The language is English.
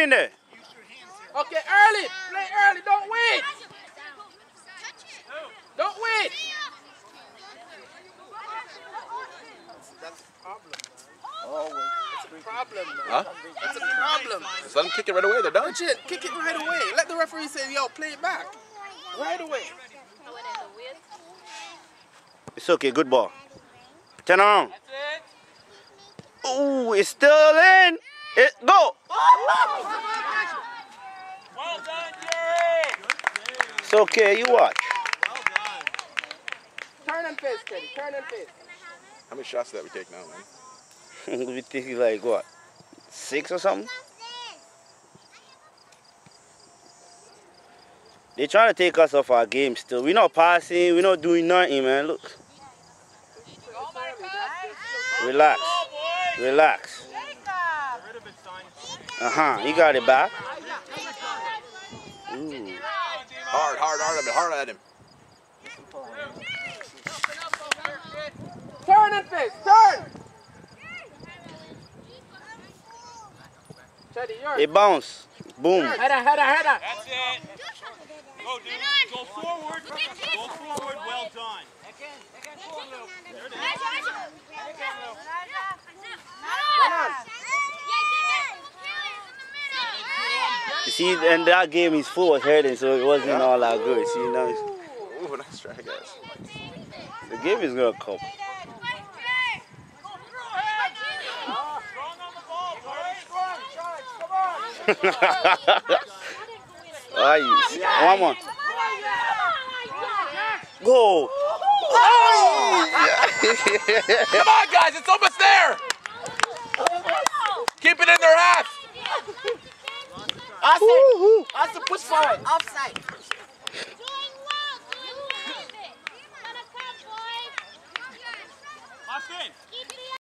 in there. Okay, early. Play early. Don't wait. Don't wait. That's a problem, man. It's a problem, man. Huh? It's a problem. Just let them kick it right away. They're done. Legit, kick it right away. Let the referee say, yo, play it back. Right away. It's okay, good ball. Turn around. Ooh, it's still in. Go. Well done, Jerry. It's okay, you watch. Well done. Turn and face, Teddy. Turn and face. How many shots did we take now, man? We think like what? 6 or something? They trying to take us off our game still. We're not passing, we're not doing nothing, man. Look. Relax. Relax. You got it back. Ooh. Hard at him. Turn and face. Turn. Teddy, yours. It bounce. Boom. Header. That's it. Go, dude. Go forward. Go forward. Well done. There it is. Run on. You see, and that game his foot was hurting, so it wasn't all that good. See, now Ooh, nice try, guys. the game is gonna come. Strong on the ball, boys. One more. Go. Come on, guys. It's almost there. Keep it in their half. Austin, push forward. Offside.